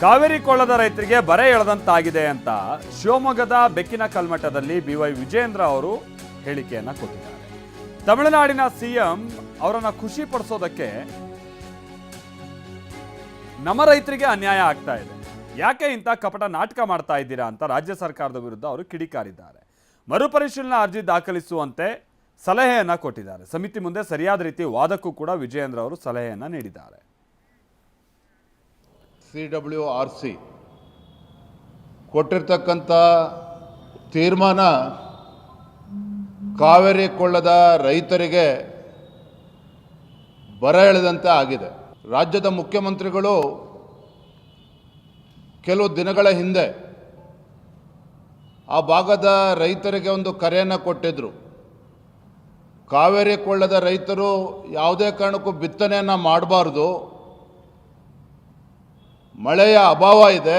ಕಾವೇರಿ ಕೊಳ್ಳದ ರೈತರಿಗೆ ಬರೆ ಎಳೆದಂತಾಗಿದೆ ಅಂತ ಶಿವಮೊಗ್ಗದ ಬೆಕ್ಕಿನ ಕಲ್ಮಠದಲ್ಲಿ ಬಿವೈ ವಿಜೇಂದ್ರ ಅವರು ಹೇಳಿಕೆಯನ್ನ ಕೊಟ್ಟಿದ್ದಾರೆ. ತಮಿಳುನಾಡಿನ ಸಿಎಂ ಅವರನ್ನ ಖುಷಿ ಪಡಿಸೋದಕ್ಕೆ ನಮ್ಮ ರೈತರಿಗೆ ಅನ್ಯಾಯ ಆಗ್ತಾ ಇದೆ, ಯಾಕೆ ಇಂಥ ಕಪಟ ನಾಟಕ ಮಾಡ್ತಾ ಇದ್ದೀರಾ ಅಂತ ರಾಜ್ಯ ಸರ್ಕಾರದ ವಿರುದ್ಧ ಅವರು ಕಿಡಿಕಾರಿದ್ದಾರೆ. ಮರುಪರಿಶೀಲನಾ ಅರ್ಜಿ ದಾಖಲಿಸುವಂತೆ ಸಲಹೆಯನ್ನ ಕೊಟ್ಟಿದ್ದಾರೆ. ಸಮಿತಿ ಮುಂದೆ ಸರಿಯಾದ ರೀತಿ ವಾದಕ್ಕೂ ಕೂಡ ವಿಜಯೇಂದ್ರ ಅವರು ಸಲಹೆಯನ್ನ ನೀಡಿದ್ದಾರೆ. CWRC ಕೊಟ್ಟಿರ್ತಕ್ಕಂಥ ತೀರ್ಮಾನ ಕಾವೇರಿ ಕೊಳ್ಳದ ರೈತರಿಗೆ ಬರ ಎಳೆದಂತೆ ಆಗಿದೆ. ರಾಜ್ಯದ ಮುಖ್ಯಮಂತ್ರಿಗಳು ಕೆಲವು ದಿನಗಳ ಹಿಂದೆ ಆ ಭಾಗದ ರೈತರಿಗೆ ಒಂದು ಕರೆಯನ್ನು ಕೊಟ್ಟಿದ್ದರು. ಕಾವೇರಿ ಕೊಳ್ಳದ ರೈತರು ಯಾವುದೇ ಕಾರಣಕ್ಕೂ ಬಿತ್ತನೆಯನ್ನು ಮಾಡಬಾರ್ದು, ಮಳೆಯ ಅಭಾವ ಇದೆ,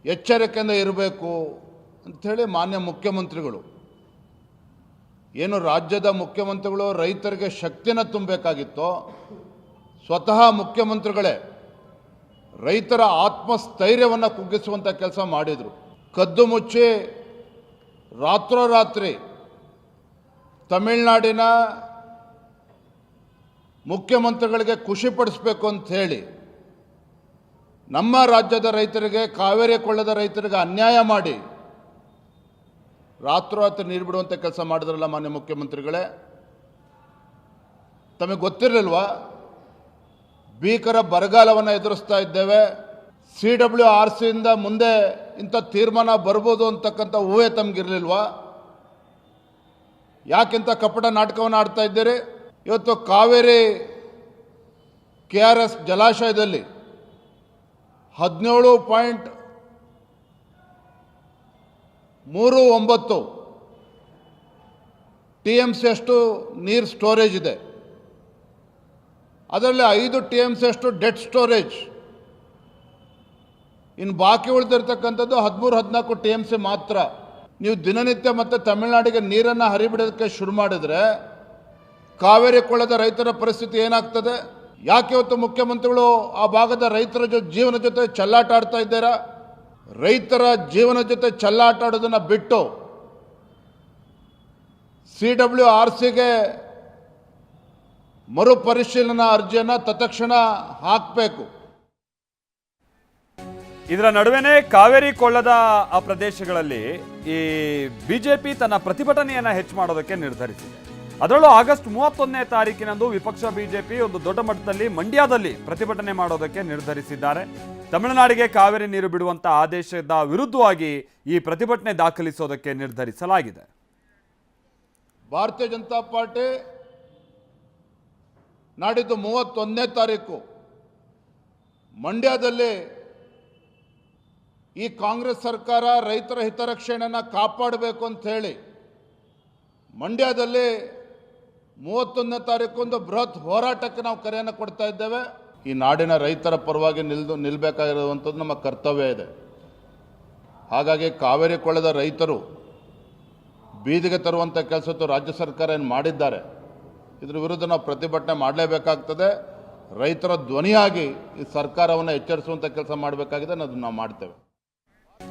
ಎಚ್ಚರಿಕೆಯಿಂದ ಇರಬೇಕು ಅಂಥೇಳಿ ಮಾನ್ಯ ಮುಖ್ಯಮಂತ್ರಿಗಳು ಏನು ರಾಜ್ಯದ ಮುಖ್ಯಮಂತ್ರಿಗಳು ರೈತರಿಗೆ ಶಕ್ತಿನ ತುಂಬಬೇಕಾಗಿತ್ತೋ ಸ್ವತಃ ಮುಖ್ಯಮಂತ್ರಿಗಳೇ ರೈತರ ಆತ್ಮಸ್ಥೈರ್ಯವನ್ನು ಕುಗ್ಗಿಸುವಂಥ ಕೆಲಸ ಮಾಡಿದರು. ಕದ್ದು ಮುಚ್ಚಿ ರಾತ್ರೋರಾತ್ರಿ ತಮಿಳುನಾಡಿನ ಮುಖ್ಯಮಂತ್ರಿಗಳಿಗೆ ಖುಷಿಪಡಿಸಬೇಕು ಅಂತ ಹೇಳಿ ನಮ್ಮ ರಾಜ್ಯದ ರೈತರಿಗೆ, ಕಾವೇರಿ ಕೊಳ್ಳದ ರೈತರಿಗೆ ಅನ್ಯಾಯ ಮಾಡಿ ರಾತ್ರೋರಾತ್ರಿ ನೀರು ಬಿಡುವಂಥ ಕೆಲಸ ಮಾಡಿದ್ರಲ್ಲ ಮಾನ್ಯ ಮುಖ್ಯಮಂತ್ರಿಗಳೇ. ತಮಗೆ ಗೊತ್ತಿರಲಿಲ್ವಾ ಭೀಕರ ಬರಗಾಲವನ್ನು ಎದುರಿಸ್ತಾ ಇದ್ದೇವೆ, CWRCಯಿಂದ ಮುಂದೆ ಇಂಥ ತೀರ್ಮಾನ ಬರ್ಬೋದು ಅಂತಕ್ಕಂಥ ಊಹೆ ತಮಗಿರಲಿಲ್ವಾ? ಯಾಕಿಂತ ಕಪಟ ನಾಟಕವನ್ನು ಆಡ್ತಾ ಇದ್ದೀರಿ? ಇವತ್ತು ಕಾವೇರಿ KRS ಜಲಾಶಯದಲ್ಲಿ 17.39 TMC ಅಷ್ಟು ನೀರು ಸ್ಟೋರೇಜ್ ಇದೆ. ಅದರಲ್ಲಿ 5 TMC ಅಷ್ಟು ಡೆಡ್ ಸ್ಟೋರೇಜ್. ಇನ್ನು ಬಾಕಿ ಉಳಿದಿರ್ತಕ್ಕಂಥದ್ದು 13-14 TMC ಮಾತ್ರ. ನೀವು ದಿನನಿತ್ಯ ಮತ್ತೆ ತಮಿಳುನಾಡಿಗೆ ನೀರನ್ನು ಹರಿಬಿಡೋದಕ್ಕೆ ಶುರು ಮಾಡಿದರೆ ಕಾವೇರಿ ಕೊಳ್ಳದ ರೈತರ ಪರಿಸ್ಥಿತಿ ಏನಾಗ್ತದೆ? ಯಾಕೆ ಇವತ್ತು ಮುಖ್ಯಮಂತ್ರಿಗಳು ಆ ಭಾಗದ ರೈತರ ಜೀವನ ಜೊತೆ ಚೆಲ್ಲಾಟ ಆಡ್ತಾ ಇದ್ದೀರಾ? ರೈತರ ಜೀವನ ಜೊತೆ ಚೆಲ್ಲಾಟ ಆಡೋದನ್ನು ಬಿಟ್ಟು CWRCಗೆ ಮರುಪರಿಶೀಲನಾ ಅರ್ಜಿಯನ್ನು ತತ್ಕ್ಷಣ ಹಾಕಬೇಕು. ಇದರ ನಡುವೆನೇ ಕಾವೇರಿ ಕೊಳ್ಳದ ಆ ಪ್ರದೇಶಗಳಲ್ಲಿ ಈ ಬಿಜೆಪಿ ತನ್ನ ಪ್ರತಿಭಟನೆಯನ್ನ ಹೆಚ್ಚು ಮಾಡೋದಕ್ಕೆ ನಿರ್ಧರಿಸಿದೆ. ಅದರಲ್ಲೂ ಆಗಸ್ಟ್ 31ನೇ ತಾರೀಕಿನಂದು ವಿಪಕ್ಷ ಬಿಜೆಪಿ ಒಂದು ದೊಡ್ಡ ಮಟ್ಟದಲ್ಲಿ ಮಂಡ್ಯದಲ್ಲಿ ಪ್ರತಿಭಟನೆ ಮಾಡೋದಕ್ಕೆ ನಿರ್ಧರಿಸಿದ್ದಾರೆ. ತಮಿಳುನಾಡಿಗೆ ಕಾವೇರಿ ನೀರು ಬಿಡುವಂತ ಆದೇಶದ ವಿರುದ್ಧವಾಗಿ ಈ ಪ್ರತಿಭಟನೆ ದಾಖಲಿಸೋದಕ್ಕೆ ನಿರ್ಧರಿಸಲಾಗಿದೆ. ಭಾರತೀಯ ಜನತಾ ಪಾರ್ಟಿ ನಾಡಿದ್ದು 31ನೇ ತಾರೀಕು ಮಂಡ್ಯದಲ್ಲಿ ಈ ಕಾಂಗ್ರೆಸ್ ಸರ್ಕಾರ ರೈತರ ಹಿತರಕ್ಷಣೆಯನ್ನು ಕಾಪಾಡಬೇಕು ಅಂತ ಹೇಳಿ ಮಂಡ್ಯದಲ್ಲಿ 31ನೇ ತಾರೀಕು ಒಂದು ಬೃಹತ್ ಹೋರಾಟಕ್ಕೆ ನಾವು ಕರೆಯನ್ನು ಕೊಡ್ತಾ ಇದ್ದೇವೆ. ಈ ನಾಡಿನ ರೈತರ ಪರವಾಗಿ ನಿಲ್ಲಬೇಕಾಗಿರುವಂಥದ್ದು ನಮ್ಮ ಕರ್ತವ್ಯ ಇದೆ. ಹಾಗಾಗಿ ಕಾವೇರಿ ಕೊಳ್ಳದ ರೈತರು ಬೀದಿಗೆ ತರುವಂಥ ಕೆಲಸದ್ದು ರಾಜ್ಯ ಸರ್ಕಾರ ಏನು ಮಾಡಿದ್ದಾರೆ, ಇದ್ರ ವಿರುದ್ಧ ನಾವು ಪ್ರತಿಭಟನೆ ಮಾಡಲೇಬೇಕಾಗ್ತದೆ. ರೈತರ ಧ್ವನಿಯಾಗಿ ಈ ಸರ್ಕಾರವನ್ನು ಎಚ್ಚರಿಸುವಂಥ ಕೆಲಸ ಮಾಡಬೇಕಾಗಿದೆ, ಅದನ್ನು ನಾವು ಮಾಡ್ತೇವೆ.